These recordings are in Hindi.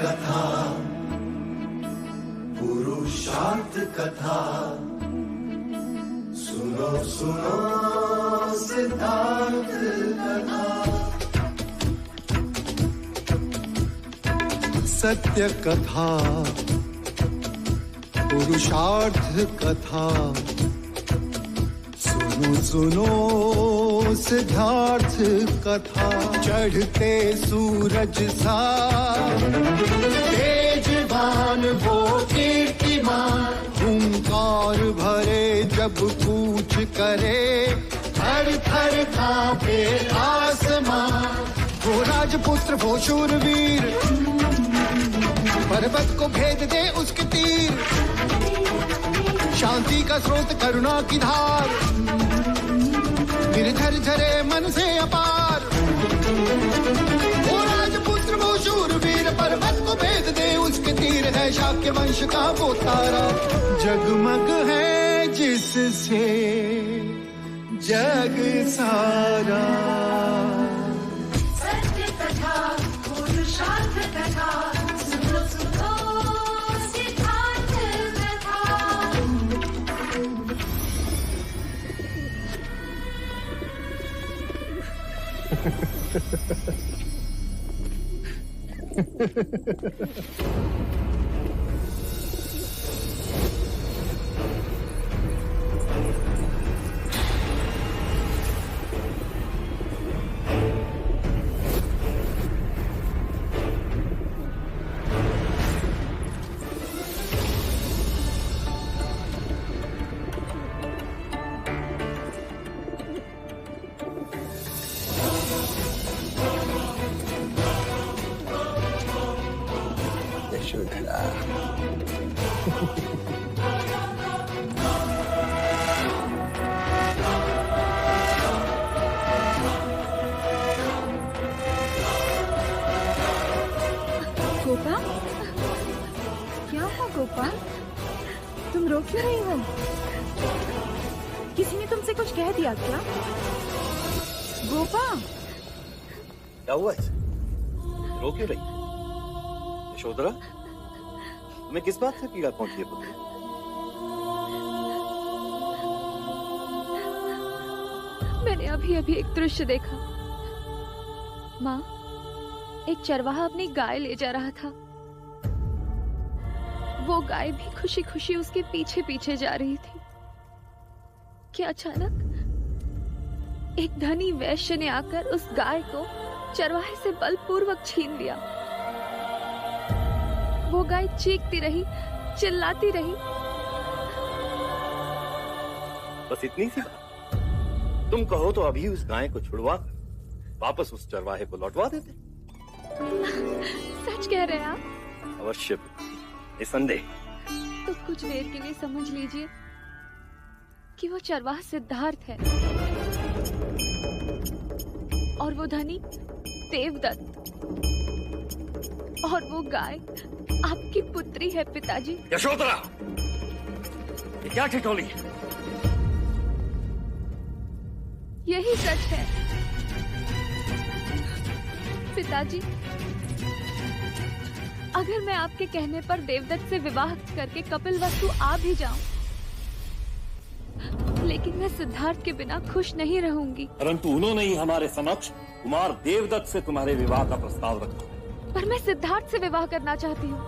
कथा, पुरुषार्थ कथा, सुनो सुनो सिद्धार्थ कथा। सत्य कथा, पुरुषार्थ कथा, सुनो सुनो सिद्धार्थ कथा। चढ़ते सूरज सा तेजवान वो कीर्तिमान, हुंकार भरे जब कूच करे, थर थर कांपे आसमान। वो राजपुत्र वो शूरवीर, पर्वत को भेद दे उसके तीर, शांति का स्रोत करुणा की धार, निर्झर झरे मन से अपार। वो राजपुत्र वो शूरवीर, पर्वत को भेद दे उसके तीर, है शाक्य वंश का वो तारा, जगमग है जिससे जग सारा। सत्य कथा, पुरुषार्थ कथा, सुनो सुनो सिद्धार्थ कथा। यशोधरा, गोपाल, क्या हुआ गोपाल? तुम रो क्यों रही हो? किसी ने तुमसे कुछ कह दिया क्या? गोपाल, क्या हुआ है? रो क्यों रही? यशोधरा, तुम्हें किस बात से पीड़ा पहुंची है पुत्र? मैंने अभी अभी एक दृश्य देखा। माँ, एक चरवाहा अपनी गाय ले जा रहा था। वो गाय भी खुशी खुशी उसके पीछे पीछे जा रही थी कि अचानक एक धनी वैश्य ने आकर उस गाय को चरवाहे से बलपूर्वक छीन लिया। वो गाय चीखती रही, चिल्लाती रही। बस इतनी सी बात? तुम कहो तो अभी उस गाय को छुड़वा कर वापस उस चरवाहे को लौटवा देते। सच कह रहे हैं आप? अवश्य, निसंदेह। तो कुछ देर के लिए समझ लीजिए कि वो चरवाहा सिद्धार्थ है और वो धनी देवदत्त, और वो गाय आपकी पुत्री है पिताजी। यशोधरा, ये क्या ठिठोली है? यही सच है पिताजी। अगर मैं आपके कहने पर देवदत्त से विवाह करके कपिलवस्तु आ भी जाऊं, लेकिन मैं सिद्धार्थ के बिना खुश नहीं रहूंगी। परंतु उन्होंने ही हमारे समक्ष कुमार देवदत्त से तुम्हारे विवाह का प्रस्ताव रखा। पर मैं सिद्धार्थ से विवाह करना चाहती हूँ।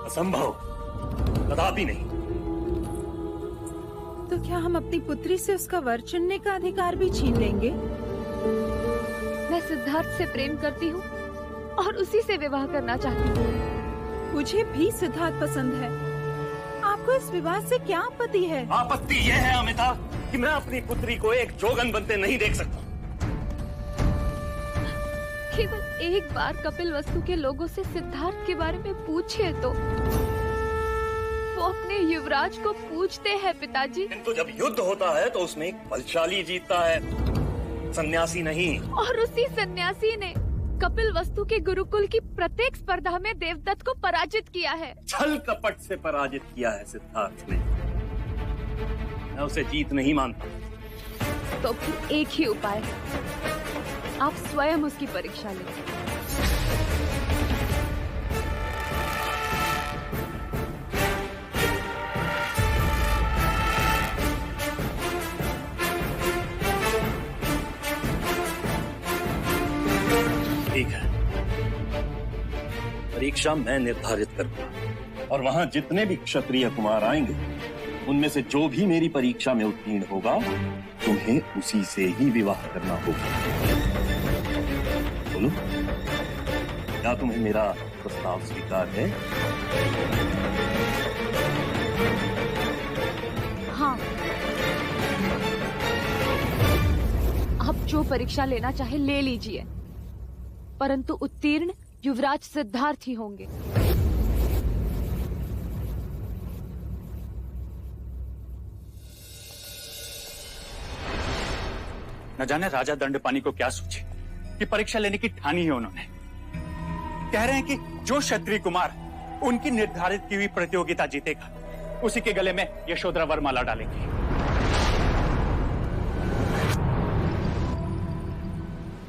असंभव, कदापि नहीं। तो क्या हम अपनी पुत्री से उसका वर चुनने का अधिकार भी छीन लेंगे? मैं सिद्धार्थ से प्रेम करती हूँ और उसी से विवाह करना चाहती हूँ। मुझे भी सिद्धार्थ पसंद है। आपको इस विवाह से क्या आपत्ति है? आपत्ति यह है अमिता कि मैं अपनी पुत्री को एक जोगन बनते नहीं देख सकता। केवल एक बार कपिलवस्तु के लोगों से सिद्धार्थ के बारे में पूछिए तो वो अपने युवराज को पूछते हैं पिताजी। किंतु जब युद्ध होता है तो उसमें एक बलशाली जीतता है, सन्यासी नहीं। और उसी सन्यासी ने कपिलवस्तु के गुरुकुल की प्रत्येक स्पर्धा में देवदत्त को पराजित किया है। छल कपट से पराजित किया है सिद्धार्थ ने। मैं उसे जीत नहीं मानता। तो फिर एक ही उपाय है, आप स्वयं उसकी परीक्षा लें। ठीक है, परीक्षा मैं निर्धारित करूंगा और वहां जितने भी क्षत्रिय कुमार आएंगे उनमें से जो भी मेरी परीक्षा में उत्तीर्ण होगा तुम्हें उसी से ही विवाह करना होगा। बोलो, क्या तुम्हें मेरा प्रस्ताव स्वीकार है? हाँ, आप जो परीक्षा लेना चाहे ले लीजिए, परंतु उत्तीर्ण युवराज सिद्धार्थ ही होंगे। न जाने राजा दंडपानी को क्या सोचे कि परीक्षा लेने की ठानी है उन्होंने। कह रहे हैं कि जो क्षत्रिय कुमार उनकी निर्धारित की हुई प्रतियोगिता जीतेगा उसी के गले में यशोधरा वरमाला डालेंगे।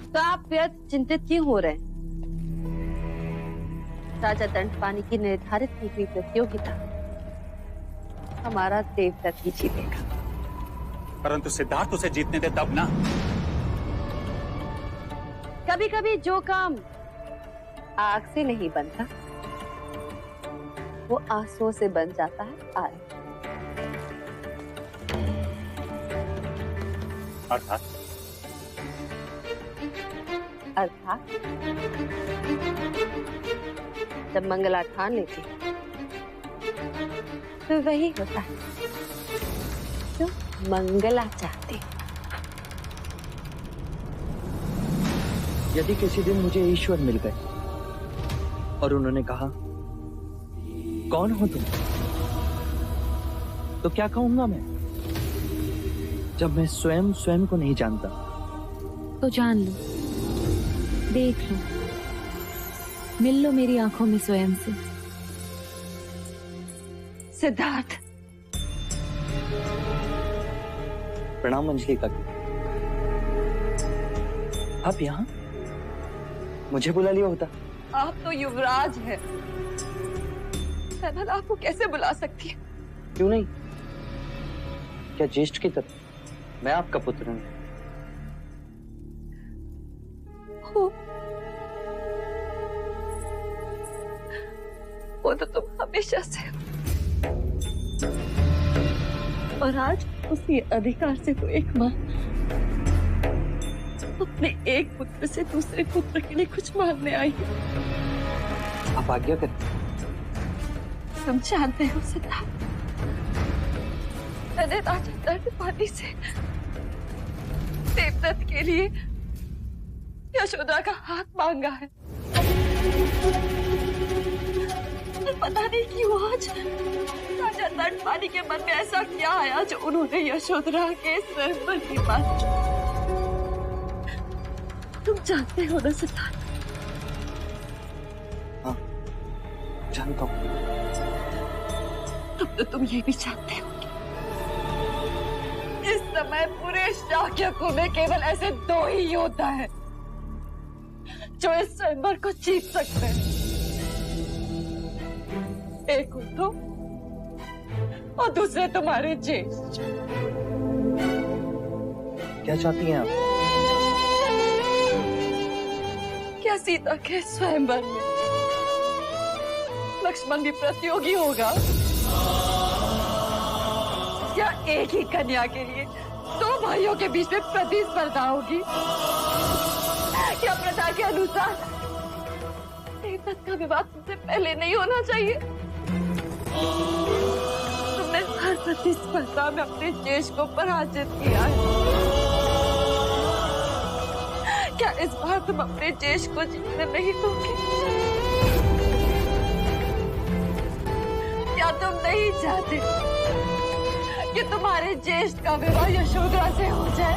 तो आप व्यर्थ चिंतित क्यों हो रहे हैं? राजा दंडपानी की निर्धारित की हुई प्रतियोगिता हमारा देवदत्त ही जीतेगा। परंतु सिद्धार्थ उसे जीतने दे तब ना। कभी कभी जो काम आग से नहीं बनता वो आंसुओं से बन जाता है। अर्थात जब मंगला ठान लेती तो वही होता है जो मंगला चाहती। यदि किसी दिन मुझे ईश्वर मिल गए और उन्होंने कहा कौन हो तुम, तो क्या कहूंगा मैं, जब मैं स्वयं को नहीं जानता? तो जान लो, देख लो, मिल लो मेरी आंखों में स्वयं से। सिद्धार्थ, प्रणाम अंजलि काकी। आप यहाँ? मुझे बुला लिया होता। आप तो युवराज हैं, मैं आपको कैसे बुला सकती हूँ? क्यों नहीं? क्या ज्येष्ठ की तरह मैं आपका पुत्र हूँ। वो तो तुम हमेशा से हो। और आज उसी अधिकार से तो एक माँ अपने एक पुत्र से दूसरे पुत्र के लिए कुछ मांगने आई है। आप आज्ञा करें। तुम जानते हो सिद्धार्थ, मैंने राजा दंडपानी से देवदत्त के लिए यशोदा का हाथ मांगा है। पता नहीं क्यों आज राजा दंडपानी के मन में ऐसा क्या आया जो उन्होंने यशोधरा के स्वयंवर की बात। तुम जानते हो ना सिद्धार्थ? हाँ, जानता हूँ। तब तो तुम ये भी जानते हो कि इस समय पूरे शाक्यकुल में केवल ऐसे दो ही योद्धा हैं जो इस स्वयंवर को जीत सकते हैं। एक हो तुम और दूसरे तुम्हारे ज्येष्ठ। क्या चाहती हैं आप? क्या सीता के स्वयंवर में लक्ष्मण भी प्रतियोगी होगा? या एक ही कन्या के लिए दो भाइयों के बीच में प्रतिस्पर्धा होगी? क्या प्रथा के अनुसार देवदत्त का विवाह तुमसे पहले नहीं होना चाहिए? तुमने हर प्रतिस्पर्धा में अपने ज्येष्ठ को पराजित किया है। क्या इस बार तुम अपने ज्येष्ठ को जीतने नहीं दोगे? क्या तुम नहीं चाहते कि तुम्हारे ज्येष्ठ का विवाह यशोधरा से हो जाए?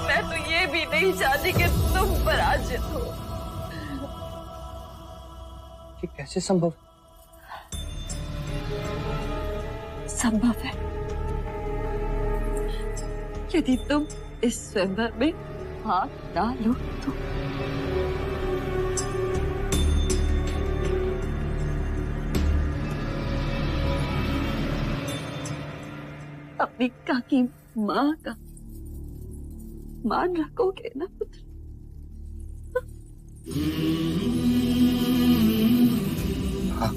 मैं तो ये भी नहीं चाहती कि तुम पराजित हो। ये कैसे संभव? संभव है यदि तुम इस स्वयंवर में हाथ डालो तो। अपनी काकी माँ का मान रखोगे ना पुत्र? हाँ।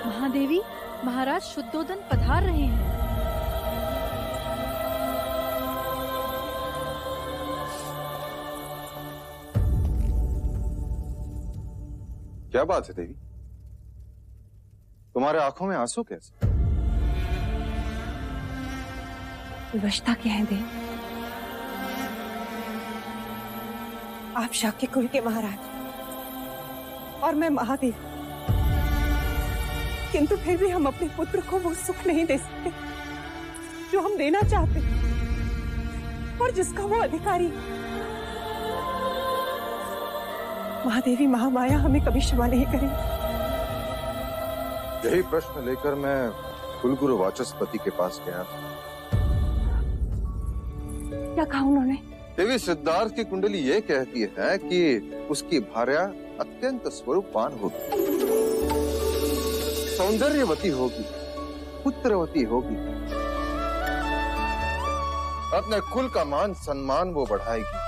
महादेवी, महाराज शुद्धोदन पधार रहे हैं। क्या बात है देवी, तुम्हारे आंखों में आंसू कैसे? विवशता क्या है देव? आप शाक्य कुल के महाराज और मैं महादेव, किंतु फिर भी हम अपने पुत्र को वो सुख नहीं दे सकते जो हम देना चाहते और जिसका वो अधिकारी है। महादेवी महामाया हमें कभी क्षमा नहीं करेगी। यही प्रश्न लेकर मैं कुलगुरु वाचस्पति के पास गया था। क्या कहा उन्होंने? देवी, सिद्धार्थ की कुंडली ये कहती है कि उसकी भार्या अत्यंत स्वरूपवान होगी, सौंदर्यवती होगी, पुत्रवती होगी, अपने कुल का मान सम्मान वो बढ़ाएगी,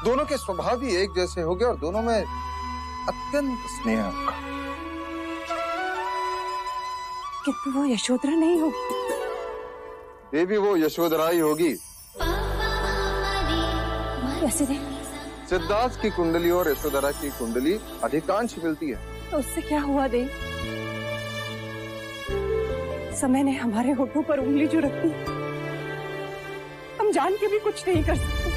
दोनों के स्वभाव भी एक जैसे होंगे और दोनों में अत्यंत स्नेह होगा। किंतु वो यशोधरा नहीं होगी। देवी, वो यशोधरा ही होगी। कैसे दे? सिद्धार्थ की कुंडली और यशोधरा की कुंडली अधिकांश मिलती है। तो उससे क्या हुआ देव? समय ने हमारे होठों पर उंगली जो रखी, हम जान के भी कुछ नहीं कर सकते।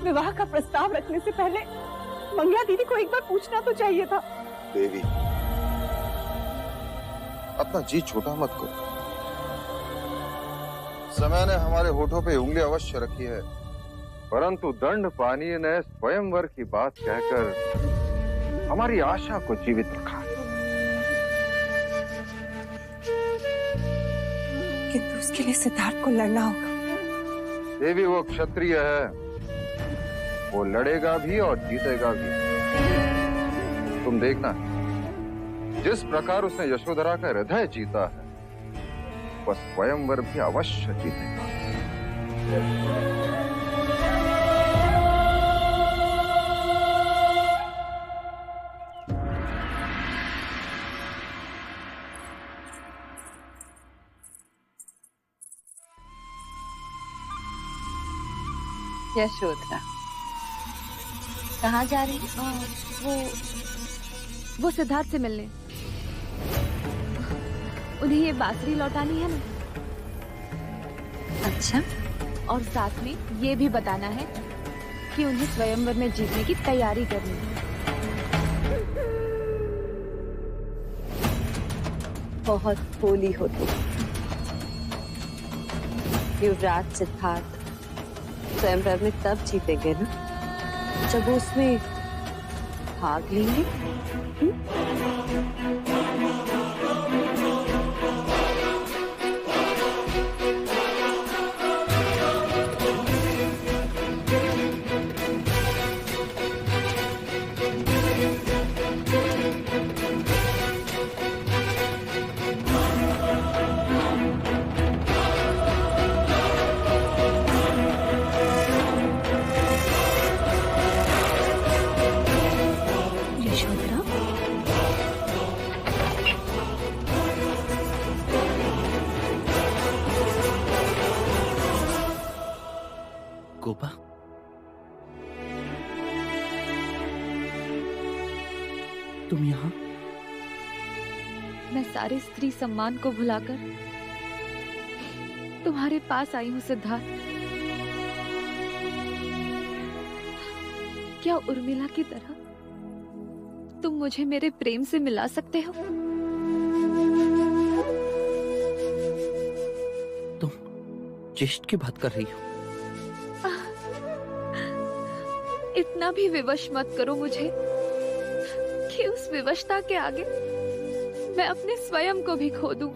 विवाह का प्रस्ताव रखने से पहले मंगला दीदी को एक बार पूछना तो चाहिए था। देवी, अपना जी छोटा मत करो। समय ने हमारे होठों पे उंगली अवश्य रखी है, परंतु दंड पानी ने स्वयंवर की बात कहकर हमारी आशा को जीवित रखा। किंतु उसके लिए सिद्धार्थ को लड़ना होगा। देवी, वो क्षत्रिय है, वो लड़ेगा भी और जीतेगा भी। तुम देखना, जिस प्रकार उसने यशोधरा का हृदय जीता है, वह स्वयंवर भी अवश्य जीतेगा। यशोधरा कहाँ जा रही है? वो सिद्धार्थ से मिलने। उन्हें ये बांसुरी लौटानी है ना। अच्छा, और साथ में ये भी बताना है कि उन्हें स्वयंवर में जीतने की तैयारी करनी है। बहुत भोली हो तुम। युवराज सिद्धार्थ स्वयंवर में तब जीतेंगे ना जब वो उसमें भाग लेंगे। गोपा, तुम यहाँ? मैं सारे स्त्री सम्मान को भुलाकर तुम्हारे पास आई हूँ सिद्धार्थ। क्या उर्मिला की तरह तुम मुझे मेरे प्रेम से मिला सकते हो? तुम चेष्ट की बात कर रही हो? इतना भी विवश मत करो मुझे कि उस विवशता के आगे मैं अपने स्वयं को भी खो दूं।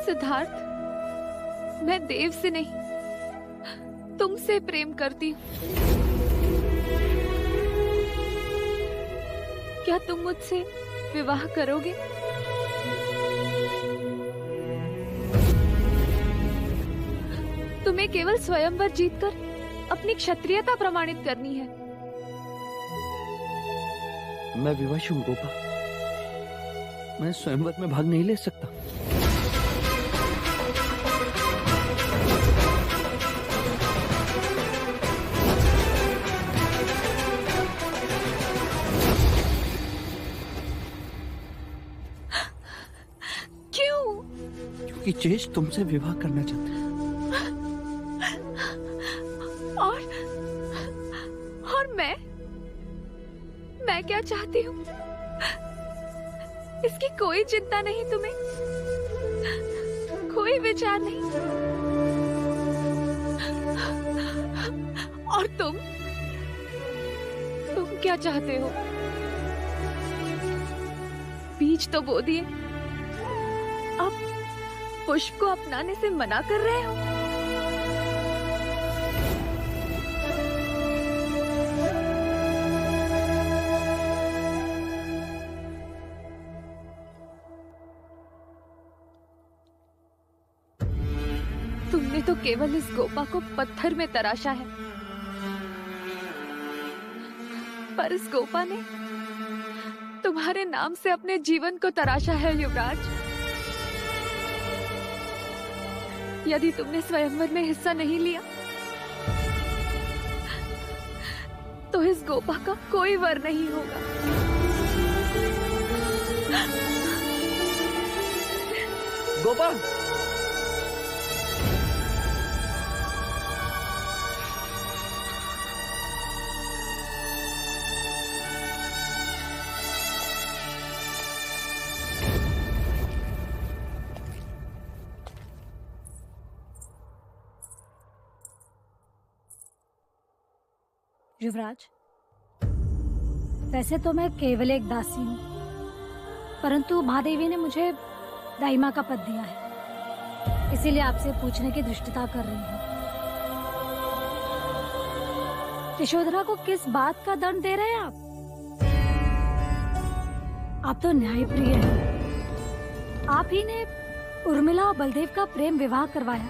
सिद्धार्थ, मैं देव से नहीं तुमसे प्रेम करती हूँ। क्या तुम मुझसे विवाह करोगे? तुम्हें केवल स्वयंवर जीतकर अपनी क्षत्रियता प्रमाणित करनी है। मैं विवश हूँ गोपा, मैं स्वयंवर में भाग नहीं ले सकता। क्यों? क्योंकि चेष्ट तुमसे विवाह करना चाहता है। और मैं क्या चाहती हूँ इसकी कोई चिंता नहीं तुम्हें, कोई विचार नहीं। और तुम क्या चाहते हो? बीज तो बो दिए, अब पुष्प को अपनाने से मना कर रहे हो। तुमने तो केवल इस गोपा को पत्थर में तराशा है, पर इस गोपा ने तुम्हारे नाम से अपने जीवन को तराशा है युवराज। यदि तुमने स्वयंवर में हिस्सा नहीं लिया तो इस गोपा का कोई वर नहीं होगा। गोपा, युवराज, वैसे तो मैं केवल एक दासी हूँ, परंतु महादेवी ने मुझे दाइमा का पद दिया है, इसीलिए आपसे पूछने की धृष्टता कर रही हूँ। यशोधरा को किस बात का दंड दे रहे हैं आप? आप तो न्यायप्रिय हैं। आप ही ने उर्मिला और बलदेव का प्रेम विवाह करवाया।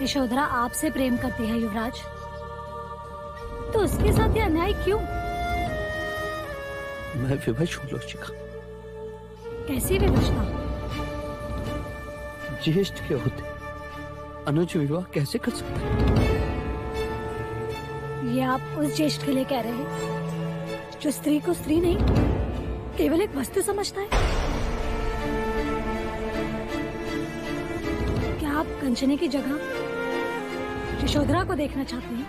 यशोधरा आपसे प्रेम करती है युवराज, तो उसके साथ ये अन्याय क्यों? मैं विवश हूँ लोचिका। कैसी विवशता? ज्येष्ठ के होते अनुज विवाह कैसे कर सकते हैं? ये आप उस ज्येष्ठ के लिए कह रहे हैं जो स्त्री को स्त्री नहीं केवल एक वस्तु समझता है? क्या आप कंचने की जगह यशोधरा को देखना चाहते हैं?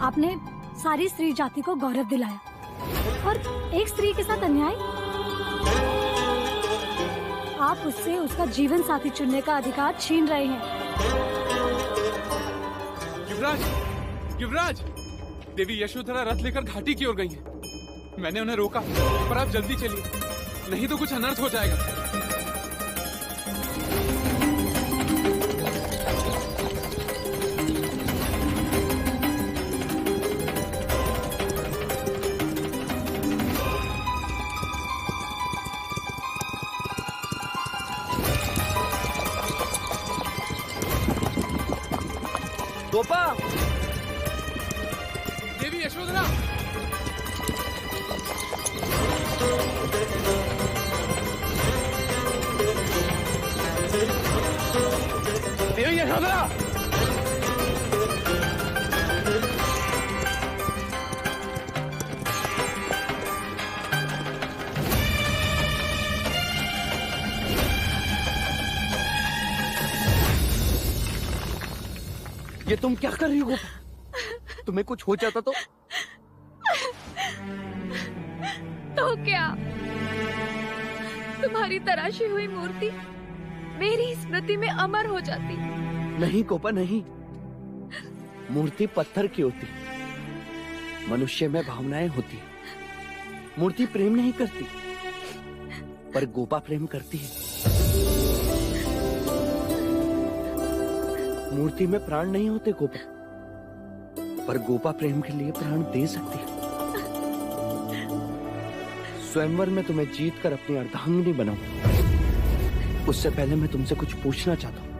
आपने सारी स्त्री जाति को गौरव दिलाया और एक स्त्री के साथ अन्याय? आप उससे उसका जीवन साथी चुनने का अधिकार छीन रहे हैं। युवराज, युवराज, देवी यशोधरा रथ लेकर घाटी की ओर गई हैं। मैंने उन्हें रोका, पर आप जल्दी चलिए, नहीं तो कुछ अनर्थ हो जाएगा। गोपा, देवी यशोधरा, देवी यशोधरा, ये तुम क्या कर रही हो गोपा? तुम्हें कुछ हो जाता तो क्या तुम्हारी तराशी हुई मूर्ति मेरी स्मृति में अमर हो जाती? नहीं गोपा नहीं, मूर्ति पत्थर की होती, मनुष्य में भावनाएं होती। मूर्ति प्रेम नहीं करती, पर गोपा प्रेम करती है। मूर्ति में प्राण नहीं होते गोपा, पर गोपा प्रेम के लिए प्राण दे सकती है। स्वयंवर में तुम्हें जीत कर अपनी अर्धांगिनी बनाऊं, उससे पहले मैं तुमसे कुछ पूछना चाहता हूं।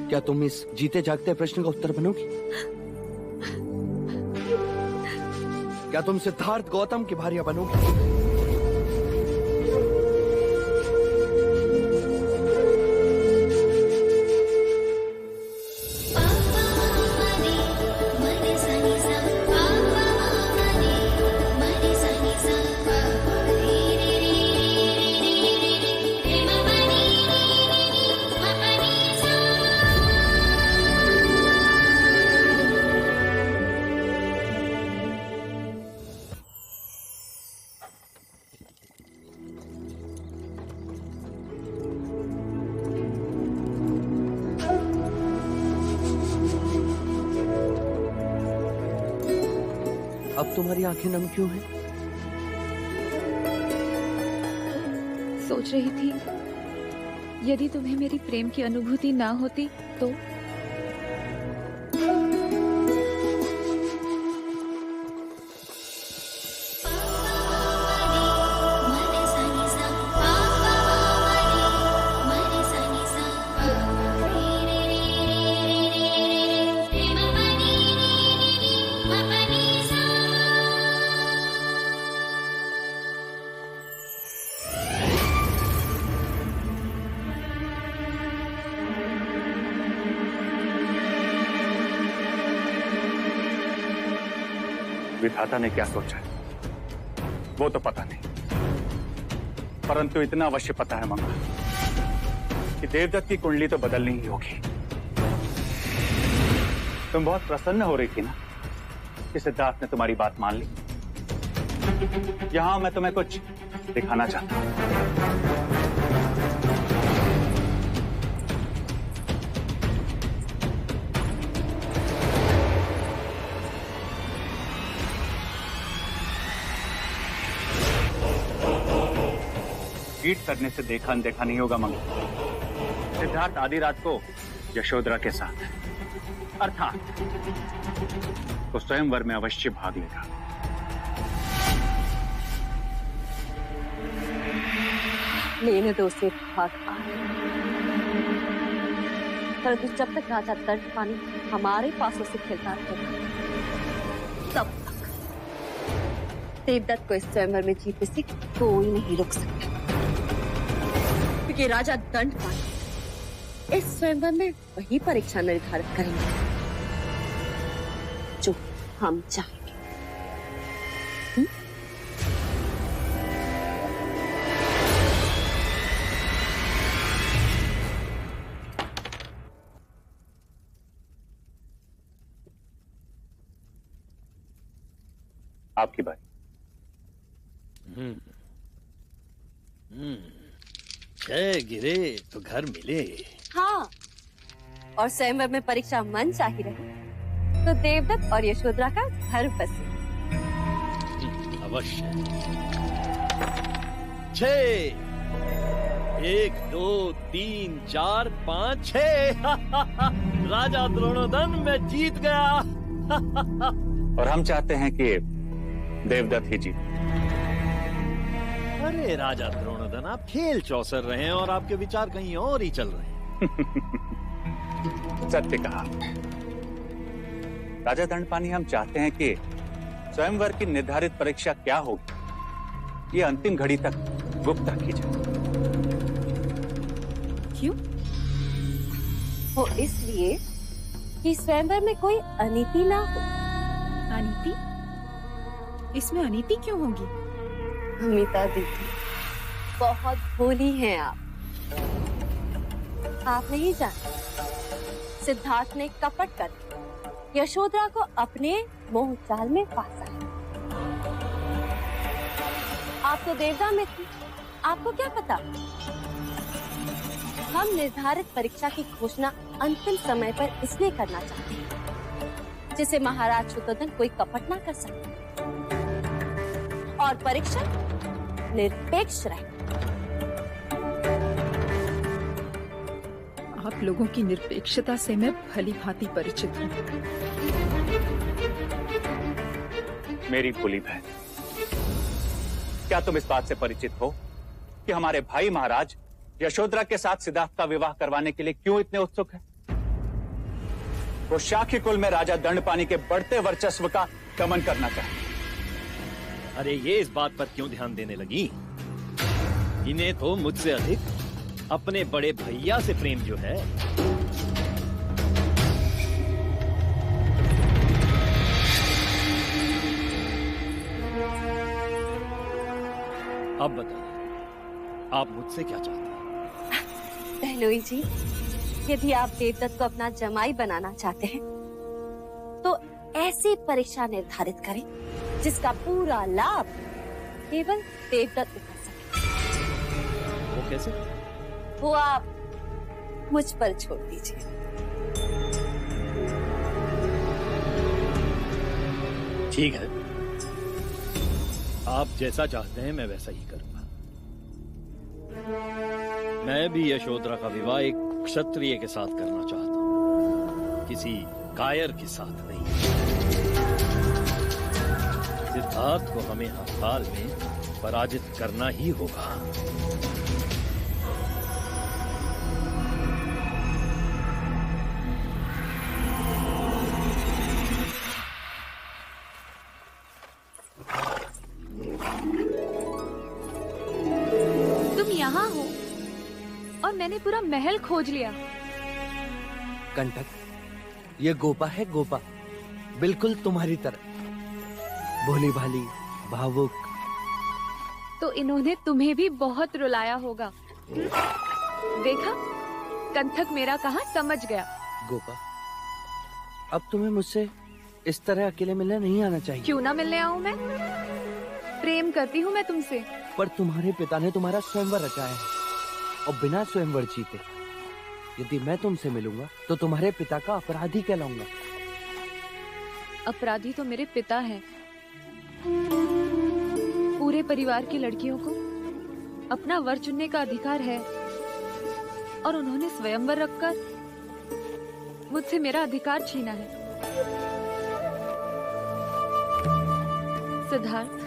क्या तुम इस जीते जागते प्रश्न का उत्तर बनोगी? क्या तुम सिद्धार्थ गौतम की भार्या बनोगी? अब तुम्हारी आंखें नम क्यों हैं? सोच रही थी यदि तुम्हें मेरी प्रेम की अनुभूति ना होती तो। विधाता ने क्या सोचा है वो तो पता नहीं, परंतु इतना अवश्य पता है मंगल कि देवदत्त की कुंडली तो बदलनी ही होगी। तुम बहुत प्रसन्न हो रही थी ना कि सिद्धार्थ ने तुम्हारी बात मान ली। यहां मैं तुम्हें कुछ दिखाना चाहता हूं। चीट करने से देखा अनदेखा नहीं होगा मंगल। सिद्धार्थ आधी रात को यशोधरा के साथ है, अर्थात तो स्वयंवर में अवश्य भाग लेगा। लेने दो उसे भाग आए, परंतु जब तक राजा दंडपानी हमारे पासों से खेलता रहेगा तब तक देवदत्त को इस स्वयंवर में जीतने से कोई नहीं रोक सकता, क्योंकि राजा दंडपानी इस स्वयंवर में वही परीक्षा निर्धारित करेंगे जो हम चाहेंगे। आपकी बारी। जय गिरे तो घर मिले। हाँ, और स्वयंवर में परीक्षा मन चाही रहे तो देवदत्त और यशोधरा का घर बसे। अवश्य। 6 1 2 3 4 5 6 राजा द्रोणोदन मैं जीत गया। और हम चाहते हैं कि देवदत्त ही जीते। अरे राजा द्रोणोदन, आप खेल चौसर रहे हैं और आपके विचार कहीं और ही चल रहे हैं। सत्य कहा राजा दंडपानी। हम चाहते हैं कि स्वयंवर की निर्धारित परीक्षा क्या होगी ये अंतिम घड़ी तक गुप्त रखी जाए। क्यों? वो इसलिए कि स्वयंवर में कोई अनीति ना हो। अनीति? इसमें अनीति क्यों होगी? अमिता दीदी, बहुत भोली हैं आप। आप नहीं जानते सिद्धार्थ ने कपट कर यशोधरा को अपने मोह जाल में फांसा है। आप तो देवता में थी, आपको क्या पता? हम निर्धारित परीक्षा की घोषणा अंतिम समय पर इसलिए करना चाहते हैं जिसे महाराज शुद्धोधन कोई कपट ना कर सके और परीक्षा निरपेक्ष रहे। आप लोगों की निरपेक्षता से मैं भली भांति परिचित हूँ। मेरी भोली बहन, क्या तुम इस बात से परिचित हो कि हमारे भाई महाराज यशोधरा के साथ सिद्धार्थ का विवाह करवाने के लिए क्यों इतने उत्सुक हैं? वो शाक्य कुल में राजा दंडपानी के बढ़ते वर्चस्व का दमन करना चाहते। अरे ये इस बात पर क्यों ध्यान देने लगी? इन्हें तो मुझसे अधिक अपने बड़े भैया से प्रेम जो है। अब बताइए, आप मुझसे क्या चाहते हैं? पहलोई जी, यदि आप देवदत्त को अपना जमाई बनाना चाहते हैं तो ऐसी परीक्षा निर्धारित करें जिसका पूरा लाभ केवल देवदत्त उठा सके। वो कैसे? वो आप मुझ पर छोड़ दीजिए। ठीक है, आप जैसा चाहते हैं मैं वैसा ही करूंगा। मैं भी यशोधरा का विवाह एक क्षत्रिय के साथ करना चाहता हूं, किसी कायर के साथ नहीं। सिद्धार्थ को हमें हर हाल में पराजित करना ही होगा। तुम यहाँ हो और मैंने पूरा महल खोज लिया। कंटक, ये गोपा है, गोपा, बिल्कुल तुम्हारी तरह, भोली भाली, भावुक। तो इन्होंने तुम्हें भी बहुत रुलाया होगा। देखा, कंठक मेरा कहा समझ गया। गोपा, अब तुम्हें मुझसे इस तरह अकेले मिलने नहीं आना चाहिए। क्यों ना मिलने आऊं मैं? प्रेम करती हूँ मैं तुमसे। पर तुम्हारे पिता ने तुम्हारा स्वयंवर रचाया है और बिना स्वयंवर जीते यदि मैं तुमसे मिलूंगा तो तुम्हारे पिता का अपराधी कहलाऊंगा। अपराधी तो मेरे पिता हैं। पूरे परिवार की लड़कियों को अपना वर चुनने का अधिकार है और उन्होंने स्वयंवर रखकर मुझसे मेरा अधिकार छीना है। सिद्धार्थ,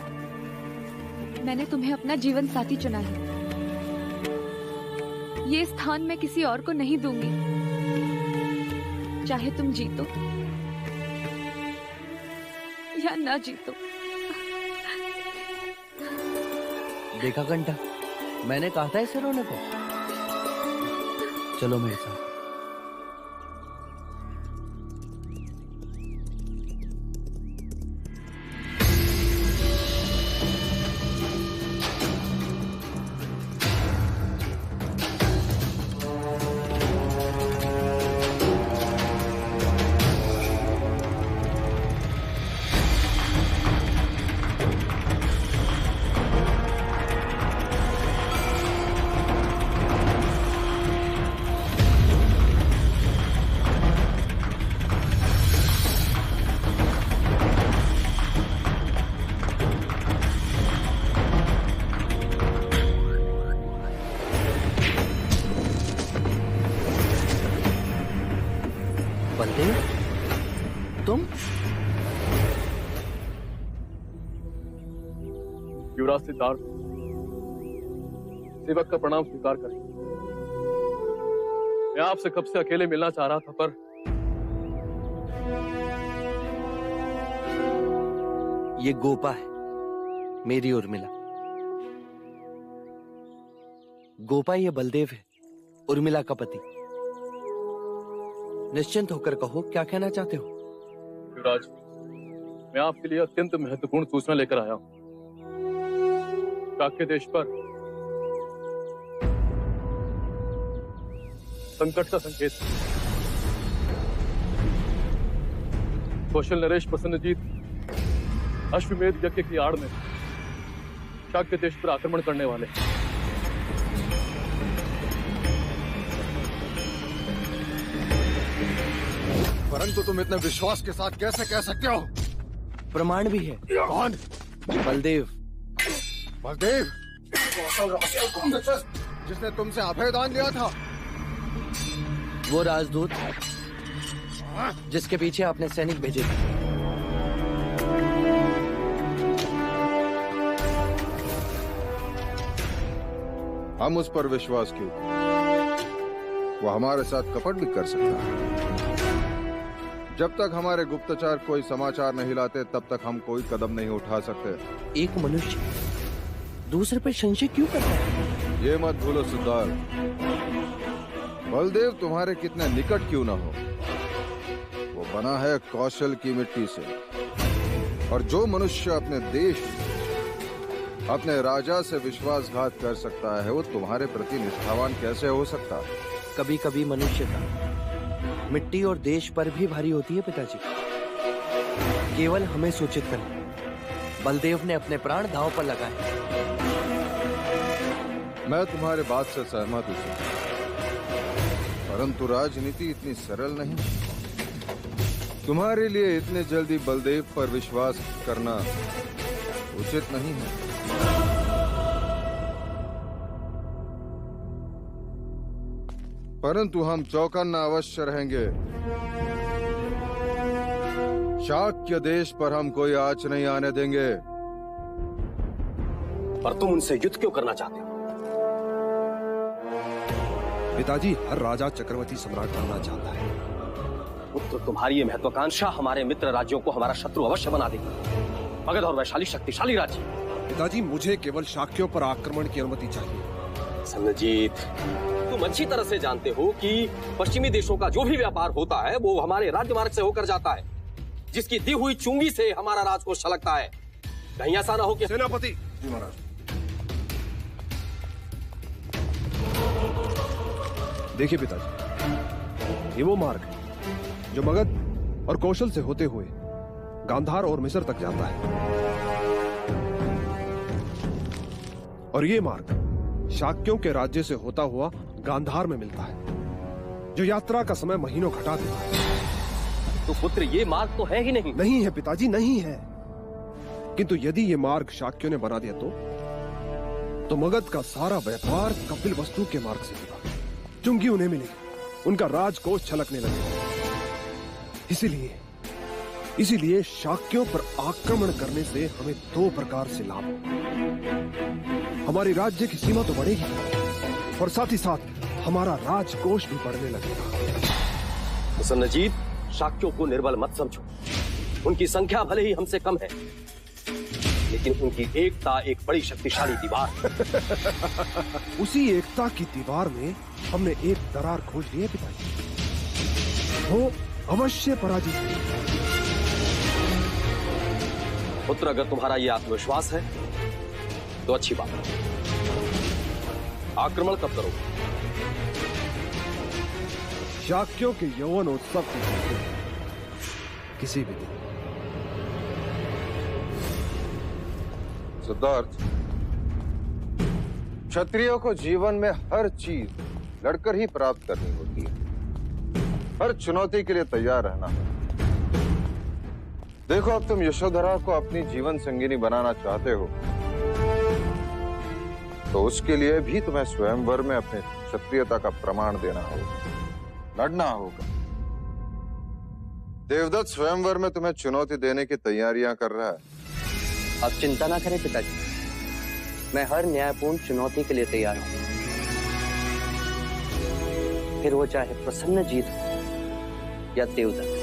मैंने तुम्हें अपना जीवन साथी चुना है। ये स्थान मैं किसी और को नहीं दूंगी, चाहे तुम जीतो या ना जीतो। देखा कंठा, मैंने कहा था इसे रोने को। चलो मेरे साथ। बलदेव, तुम? युवराज सिद्धार्थ, सेवक का प्रणाम स्वीकार करें। मैं आपसे कब से अकेले मिलना चाह रहा था, पर ये गोपा है, मेरी उर्मिला। गोपा ये बलदेव है, उर्मिला का पति। निश्चिंत होकर कहो, क्या कहना चाहते हो? युवराज, मैं आपके लिए अत्यंत महत्वपूर्ण सूचना लेकर आया हूं। शाक्य देश पर संकट का संकेत है। कौशल नरेश प्रसन्नजीत अश्वमेध यज्ञ की आड़ में शाक्य देश पर आक्रमण करने वाले। परंतु तुम इतने विश्वास के साथ कैसे कह सकते हो? प्रमाण भी है। कौन? बलदेव। बलदेव? जिसने तुमसे अभय दान लिया था? वो राजदूत जिसके पीछे आपने सैनिक भेजे थे। हम उस पर विश्वास क्यों? वो हमारे साथ कपट भी कर सकता है। जब तक हमारे गुप्तचर कोई समाचार नहीं लाते तब तक हम कोई कदम नहीं उठा सकते। एक मनुष्य दूसरे पर संशय क्यों करता है? ये मत भूलो सिद्धार्थ, बलदेव तुम्हारे कितने निकट क्यों न हो, वो बना है कौशल की मिट्टी से। और जो मनुष्य अपने देश, अपने राजा से विश्वासघात कर सकता है, वो तुम्हारे प्रति निष्ठावान कैसे हो सकता है? कभी कभी मनुष्य का मिट्टी और देश पर भी भारी होती है पिताजी। केवल हमें सूचित करें। बलदेव ने अपने प्राण दांव पर लगाए। मैं तुम्हारे बात से सहमत हूं, परंतु राजनीति इतनी सरल नहीं। तुम्हारे लिए इतने जल्दी बलदेव पर विश्वास करना उचित नहीं है। परंतु हम चौकन्ना अवश्य रहेंगे। शाक्य देश पर हम कोई आंच नहीं आने देंगे। पर तुम उनसे युद्ध क्यों करना चाहते हो? पिताजी, हर राजा चक्रवर्ती सम्राट बनना चाहता है। पुत्र, तुम्हारी ये महत्वाकांक्षा हमारे मित्र राज्यों को हमारा शत्रु अवश्य बना देगी। मगध और वैशाली शक्तिशाली राज्य। पिताजी, मुझे केवल शाक्यों पर आक्रमण की अनुमति चाहिए। सन्नजीत, तुम अच्छी तरह से जानते हो कि पश्चिमी देशों का जो भी व्यापार होता है वो हमारे राजमार्ग से होकर जाता है, जिसकी दी हुई चुंगी से हमारा राजकोष छलकता है। कहीं ऐसा ना हो कि सेनापति। जी महाराज। देखिए पिताजी, ये वो मार्ग है जो मगध और कौशल से होते हुए गांधार और मिस्र तक जाता है, और ये मार्ग शाक्यों के राज्य से होता हुआ गांधार में मिलता है, जो यात्रा का समय महीनों घटा देता है। तो पुत्र, ये मार्ग तो है ही नहीं। नहीं है पिताजी, नहीं है। किंतु यदि ये मार्ग शाक्यों ने बना दिया तो मगध का सारा व्यापार कपिल वस्तु के मार्ग से होगा। चुंगी उन्हें मिलेगी, उनका राजकोष छलकने लगेगा। इसीलिए शाक्यों पर आक्रमण करने से हमें दो प्रकार से लाभ। हमारी राज्य की सीमा तो बढ़ेगी और साथ ही साथ हमारा राजकोष भी बढ़ने लगेगा। सन्नजीत, शाक्यों को निर्बल मत समझो। उनकी संख्या भले ही हमसे कम है, लेकिन उनकी एकता एक बड़ी शक्तिशाली दीवार। उसी एकता की दीवार में हमने एक दरार खोज ली है पिताजी। वो अवश्य पराजित है। पुत्र, अगर तुम्हारा ये आत्मविश्वास है तो अच्छी बात है। आक्रमण कब करोगे? शाक्यों के यौवन उत्सव के किसी भी दिन। सिद्धार्थ, क्षत्रियों को जीवन में हर चीज लड़कर ही प्राप्त करनी होती है। हर चुनौती के लिए तैयार रहना है। देखो, अब तुम यशोधरा को अपनी जीवन संगिनी बनाना चाहते हो, तो उसके लिए भी तुम्हें स्वयंवर में अपने क्षत्रियता का प्रमाण देना होगा, लड़ना होगा। देवदत्त स्वयंवर में तुम्हें चुनौती देने की तैयारियां कर रहा है। आप चिंता ना करें पिताजी, मैं हर न्यायपूर्ण चुनौती के लिए तैयार हूं। फिर वो चाहे प्रसन्नजीत हो या देवदत्त।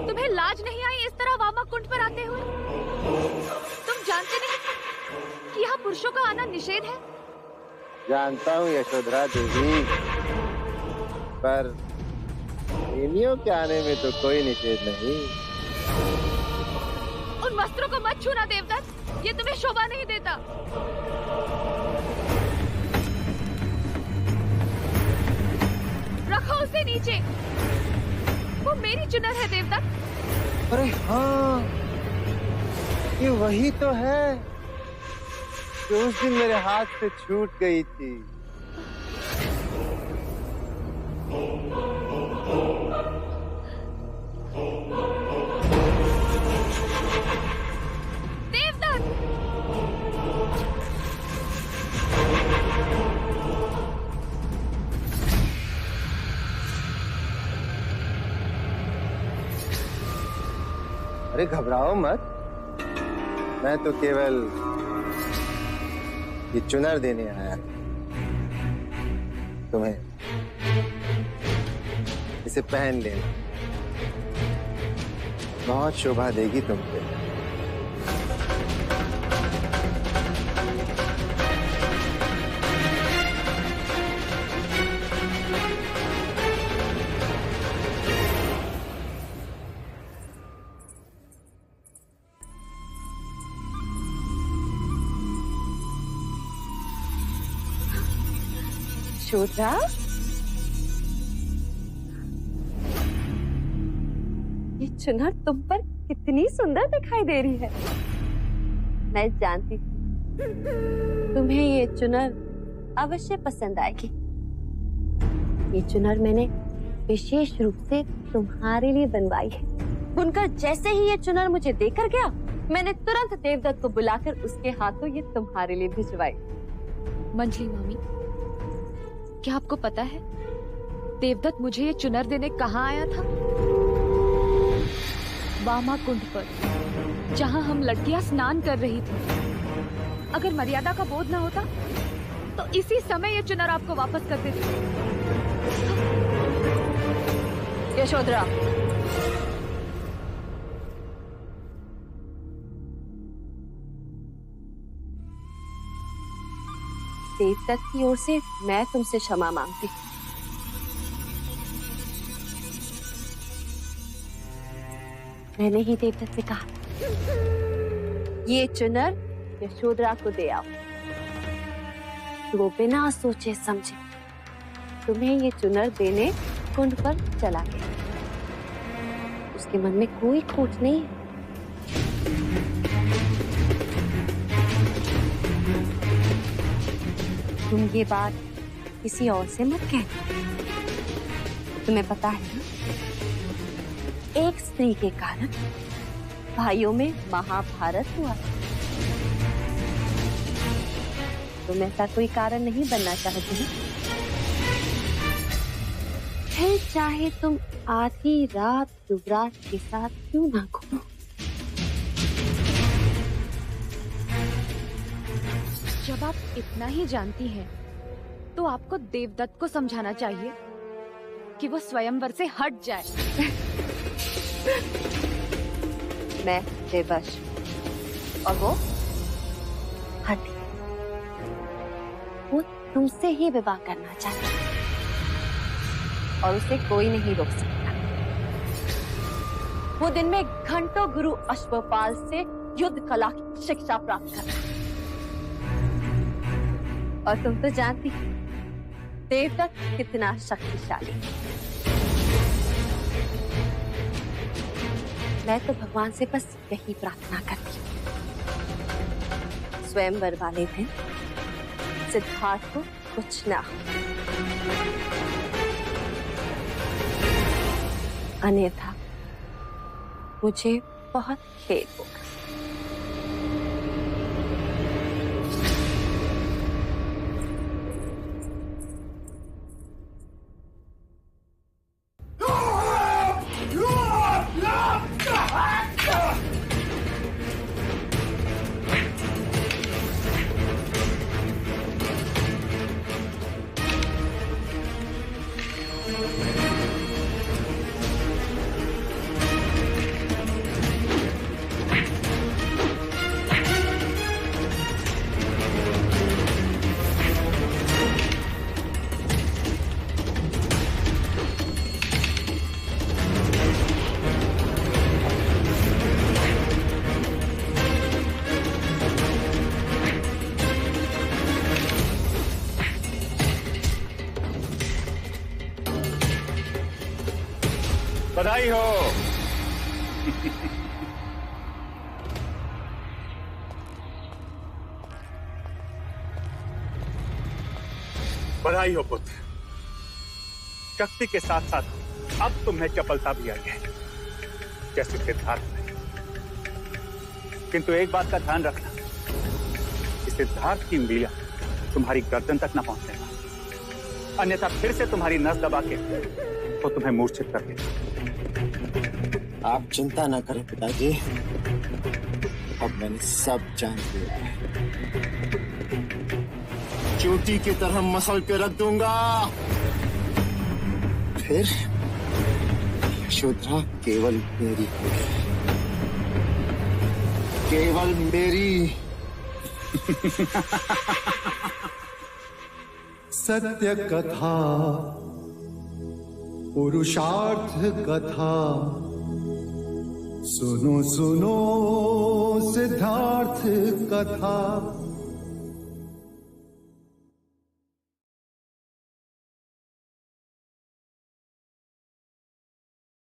तुम्हें लाज नहीं आई इस तरह वामा कुंड पर आते हुए? तुम जानते नहीं कि यहाँ पुरुषों का आना निषेध है? जानता हूँ यशोधरा देवी, पर प्रेमियों के आने में तो कोई निषेध नहीं। उन वस्त्रों को मत छूना देवदत्त, ये तुम्हें शोभा नहीं देता। रखो उसे नीचे, वो मेरी चुनर है देवदत्त। अरे हाँ, ये वही तो है जो उस दिन मेरे हाथ से छूट गई थी। अरे घबराओ मत, मैं तो केवल ये चुनर देने आया तुम्हें। इसे पहन लेना, बहुत शोभा देगी तुम पे। यशोधरा, ये चुनर तुम पर कितनी सुंदर दिखाई दे रही है। मैं जानती थी तुम्हें ये चुनर अवश्य पसंद आएगी। ये चुनर मैंने विशेष रूप से तुम्हारे लिए बनवाई है। बुनकर जैसे ही ये चुनर मुझे देकर गया, मैंने तुरंत देवदत्त को बुलाकर उसके हाथों ये तुम्हारे लिए भिजवाई। मंजली मामी, क्या आपको पता है देवदत्त मुझे ये चुनर देने कहाँ आया था? वामा कुंड पर, जहाँ हम लड़कियां स्नान कर रही थी। अगर मर्यादा का बोध न होता तो इसी समय ये चुनर आपको वापस कर देती। यशोधरा, देवदत्त की ओर से मैं तुमसे क्षमा मांगती हूँ। मैंने ही देवदत्त से कहा ये चुनर यशोधरा को दे आओ। वो बिना सोचे समझे तुम्हें ये चुनर देने कुंड पर चला गया। उसके मन में कोई खोट नहीं है। तुम ये बात किसी और से मत कहना। तुम्हें पता है ना, एक स्त्री के कारण भाइयों में महाभारत हुआ। तुम ऐसा कोई कारण नहीं बनना चाहती। फिर चाहे तुम आधी रात युवराज के साथ क्यों ना घूमो। जब आप इतना ही जानती हैं, तो आपको देवदत्त को समझाना चाहिए कि वो स्वयंवर से हट जाए। मैं बेबस और वो हटी। वो तुमसे ही विवाह करना चाहता और उसे कोई नहीं रोक सकता। वो दिन में घंटों गुरु अश्वपाल से युद्ध कला की शिक्षा प्राप्त करता। और तुम तो जानती हो देवदत्त कितना शक्तिशाली। मैं तो भगवान से बस यही प्रार्थना करती हूँ, स्वयंवर वाले दिन सिद्धार्थ को कुछ ना हो, अन्यथा मुझे बहुत खेद होगा। बधाई हो। बधाई हो पुत्र। शक्ति के साथ साथ अब तुम्हें चपलता भी आई है, जैसे सिद्धार्थ में। किंतु एक बात का ध्यान रखना कि सिद्धार्थ की उंगलियां तुम्हारी गर्दन तक न पहुंचने पाए, अन्यथा फिर से तुम्हारी नस दबा के तो तुम्हें मूर्छित कर देगा। आप चिंता न करें पिताजी, अब मैंने सब जान लिया है। चोटी की तरह मसल के रख दूंगा, फिर यशोधरा केवल मेरी होगी, केवल मेरी। सत्य कथा, पुरुषार्थ कथा, सुनो सुनो सिद्धार्थ कथा।